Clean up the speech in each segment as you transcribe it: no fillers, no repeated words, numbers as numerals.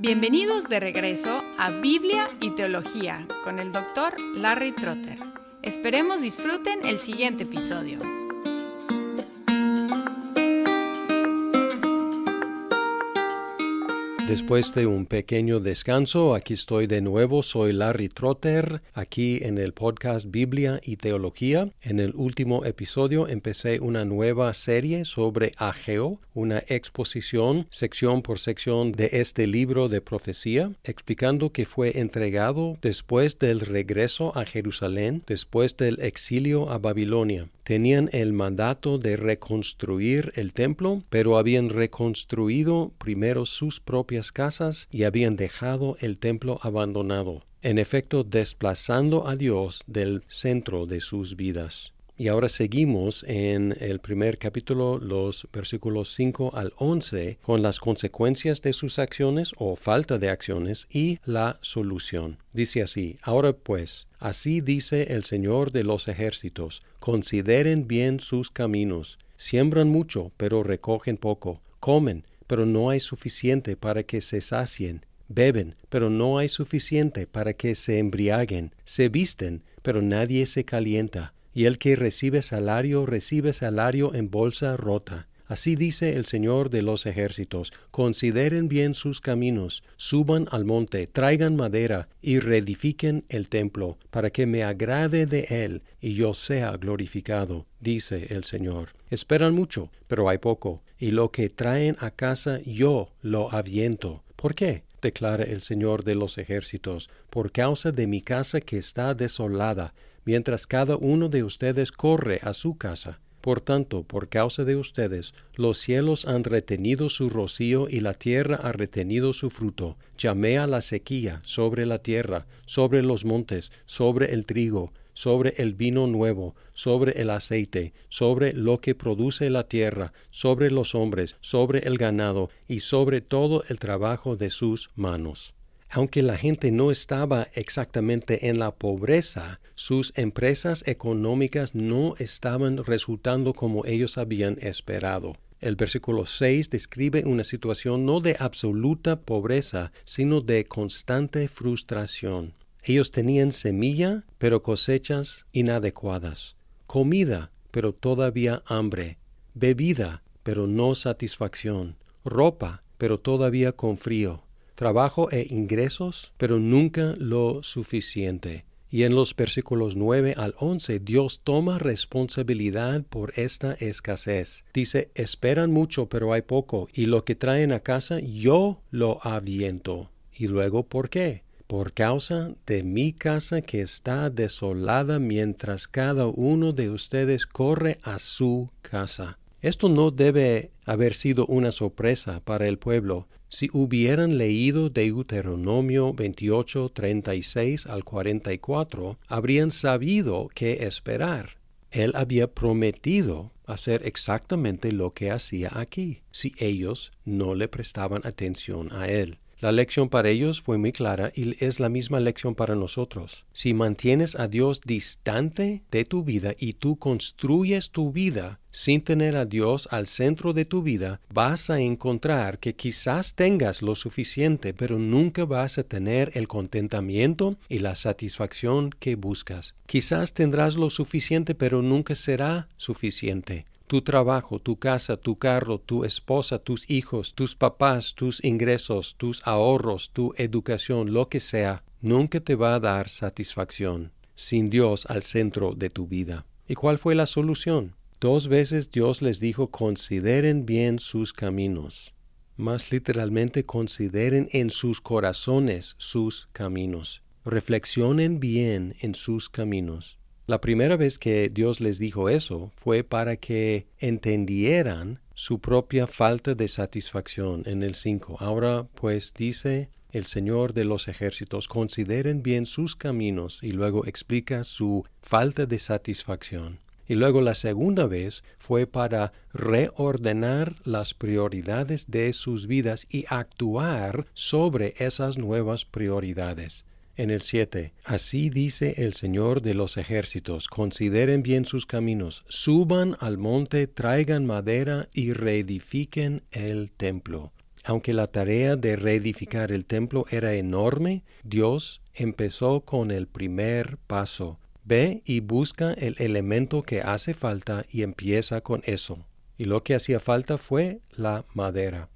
Bienvenidos de regreso a Biblia y Teología con el Dr. Larry Trotter. Esperemos disfruten el siguiente episodio. Después de un pequeño descanso, aquí estoy de nuevo. Soy Larry Trotter, aquí en el podcast Biblia y Teología. En el último episodio empecé una nueva serie sobre Ageo, una exposición sección por sección de este libro de profecía, explicando que fue entregado después del regreso a Jerusalén, después del exilio a Babilonia. Tenían el mandato de reconstruir el templo, pero habían reconstruido primero sus propias casas y habían dejado el templo abandonado, en efecto desplazando a Dios del centro de sus vidas. Y ahora seguimos en el primer capítulo, los versículos 5 al 11, con las consecuencias de sus acciones o falta de acciones y la solución. Dice así: Ahora pues, así dice el Señor de los ejércitos, consideren bien sus caminos. Siembran mucho, pero recogen poco. Comen, pero no hay suficiente para que se sacien. Beben, pero no hay suficiente para que se embriaguen. Se visten, pero nadie se calienta. Y el que recibe salario en bolsa rota. Así dice el Señor de los ejércitos: consideren bien sus caminos, suban al monte, traigan madera y reedifiquen el templo, para que me agrade de él y yo sea glorificado, dice el Señor. Esperan mucho, pero hay poco, y lo que traen a casa yo lo aviento. ¿Por qué?, declara el Señor de los ejércitos, por causa de mi casa que está desolada, mientras cada uno de ustedes corre a su casa. Por tanto, por causa de ustedes, los cielos han retenido su rocío y la tierra ha retenido su fruto. Llamé a la sequía sobre la tierra, sobre los montes, sobre el trigo, sobre el vino nuevo, sobre el aceite, sobre lo que produce la tierra, sobre los hombres, sobre el ganado y sobre todo el trabajo de sus manos. Aunque la gente no estaba exactamente en la pobreza, sus empresas económicas no estaban resultando como ellos habían esperado. El versículo 6 describe una situación no de absoluta pobreza, sino de constante frustración. Ellos tenían semilla, pero cosechas inadecuadas. Comida, pero todavía hambre. Bebida, pero no satisfacción. Ropa, pero todavía con frío. Trabajo e ingresos, pero nunca lo suficiente. Y en los versículos 9 al 11, Dios toma responsabilidad por esta escasez. Dice: esperan mucho, pero hay poco, y lo que traen a casa yo lo aviento. Y luego, ¿por qué? Por causa de mi casa que está desolada, mientras cada uno de ustedes corre a su casa. Esto no debe haber sido una sorpresa para el pueblo. Si hubieran leído Deuteronomio 28, 36 al 44, habrían sabido qué esperar. Él había prometido hacer exactamente lo que hacía aquí, si ellos no le prestaban atención a él. La lección para ellos fue muy clara y es la misma lección para nosotros. Si mantienes a Dios distante de tu vida y tú construyes tu vida sin tener a Dios al centro de tu vida, vas a encontrar que quizás tengas lo suficiente, pero nunca vas a tener el contentamiento y la satisfacción que buscas. Quizás tendrás lo suficiente, pero nunca será suficiente. Tu trabajo, tu casa, tu carro, tu esposa, tus hijos, tus papás, tus ingresos, tus ahorros, tu educación, lo que sea, nunca te va a dar satisfacción sin Dios al centro de tu vida. ¿Y cuál fue la solución? 2 veces Dios les dijo: consideren bien sus caminos. Más literalmente, consideren en sus corazones sus caminos. Reflexionen bien en sus caminos. La primera vez que Dios les dijo eso fue para que entendieran su propia falta de satisfacción en el 5. Ahora pues dice el Señor de los ejércitos: consideren bien sus caminos, y luego explica su falta de satisfacción. Y luego la segunda vez fue para reordenar las prioridades de sus vidas y actuar sobre esas nuevas prioridades. En el 7, así dice el Señor de los ejércitos: consideren bien sus caminos, suban al monte, traigan madera y reedifiquen el templo. aunque la tarea de reedificar el templo era enorme, Dios empezó con el primer paso. Ve y busca el elemento que hace falta y empieza con eso. Y lo que hacía falta fue la madera.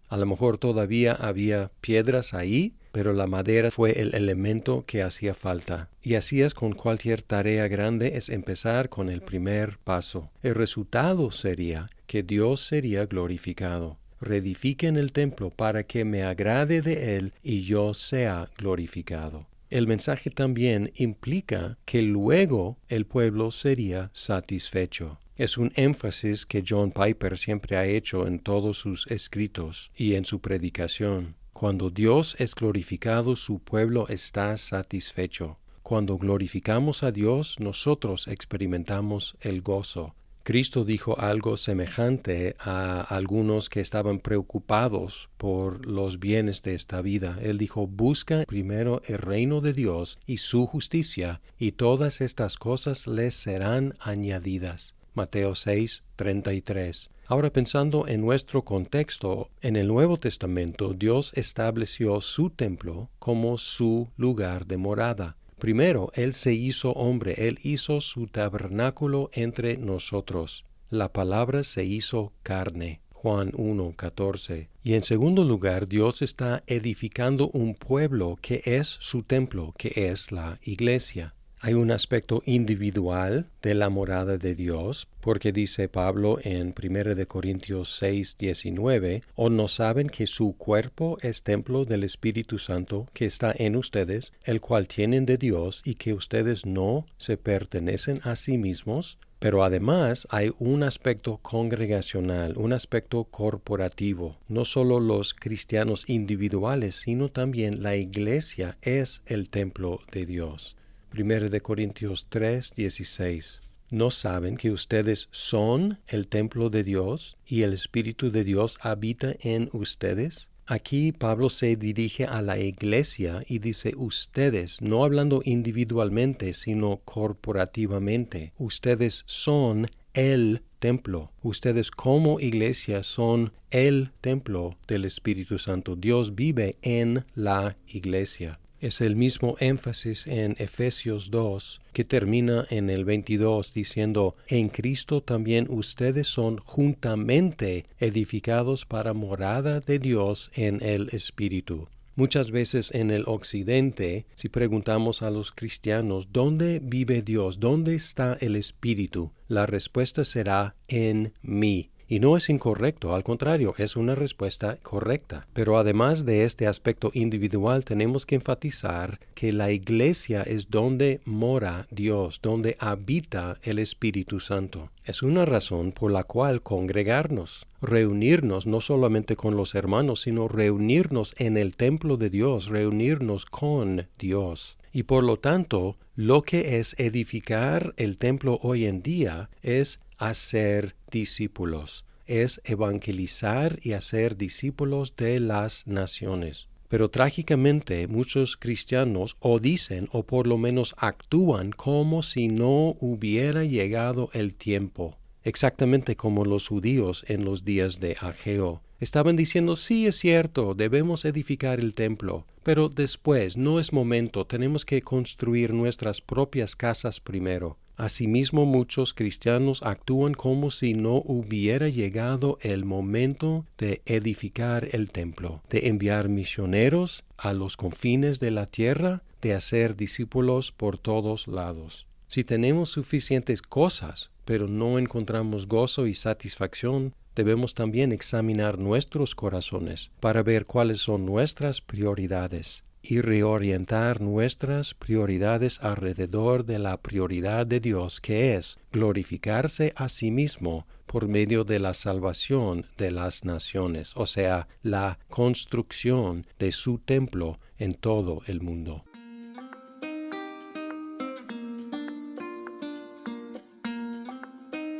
A lo mejor todavía había piedras ahí, pero la madera fue el elemento que hacía falta. Y así es con cualquier tarea grande, es empezar con el primer paso. El resultado sería que Dios sería glorificado. Reedifiquen el templo para que me agrade de él y yo sea glorificado. El mensaje también implica que luego el pueblo sería satisfecho. Es un énfasis que John Piper siempre ha hecho en todos sus escritos y en su predicación. Cuando Dios es glorificado, su pueblo está satisfecho. Cuando glorificamos a Dios, nosotros experimentamos el gozo. Cristo dijo algo semejante a algunos que estaban preocupados por los bienes de esta vida. Él dijo, busca primero el reino de Dios y su justicia, y todas estas cosas les serán añadidas. Mateo 6:33. Ahora pensando en nuestro contexto, en el Nuevo Testamento Dios estableció su templo como su lugar de morada. Primero, Él se hizo hombre, Él hizo su tabernáculo entre nosotros. La palabra se hizo carne. Juan 1:14. Y en segundo lugar, Dios está edificando un pueblo que es su templo, que es la iglesia. Hay un aspecto individual de la morada de Dios, porque dice Pablo en 1 Corintios 6:19, ¿o no saben que su cuerpo es templo del Espíritu Santo que está en ustedes, el cual tienen de Dios, y que ustedes no se pertenecen a sí mismos? Pero además hay un aspecto congregacional, un aspecto corporativo. No solo los cristianos individuales, sino también la iglesia es el templo de Dios. 1 Corintios 3:16. ¿No saben que ustedes son el templo de Dios y el Espíritu de Dios habita en ustedes? Aquí Pablo se dirige a la iglesia y dice ustedes, no hablando individualmente, sino corporativamente. Ustedes son el templo. Ustedes como iglesia son el templo del Espíritu Santo. Dios vive en la iglesia. Es el mismo énfasis en Efesios 2, que termina en el 22 diciendo, en Cristo también ustedes son juntamente edificados para morada de Dios en el Espíritu. Muchas veces en el occidente, si preguntamos a los cristianos, ¿dónde vive Dios? ¿Dónde está el Espíritu? La respuesta será, en mí. Y no es incorrecto, al contrario, es una respuesta correcta. Pero además de este aspecto individual, tenemos que enfatizar que la iglesia es donde mora Dios, donde habita el Espíritu Santo. Es una razón por la cual congregarnos, reunirnos no solamente con los hermanos, sino reunirnos en el templo de Dios, reunirnos con Dios. Y por lo tanto, lo que es edificar el templo hoy en día es hacer discípulos, es evangelizar y hacer discípulos de las naciones. Pero trágicamente muchos cristianos o dicen o por lo menos actúan como si no hubiera llegado el tiempo. Exactamente como los judíos en los días de Ageo. Estaban diciendo, sí es cierto, debemos edificar el templo, pero después no es momento, tenemos que construir nuestras propias casas primero. Asimismo, muchos cristianos actúan como si no hubiera llegado el momento de edificar el templo, de enviar misioneros a los confines de la tierra, de hacer discípulos por todos lados. Si tenemos suficientes cosas, pero no encontramos gozo y satisfacción, debemos también examinar nuestros corazones para ver cuáles son nuestras prioridades y reorientar nuestras prioridades alrededor de la prioridad de Dios, que es glorificarse a sí mismo por medio de la salvación de las naciones, o sea, la construcción de su templo en todo el mundo.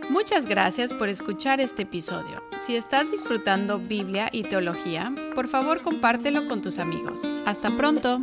Muchas gracias por escuchar este episodio. Si estás disfrutando Biblia y teología, por favor compártelo con tus amigos. ¡Hasta pronto!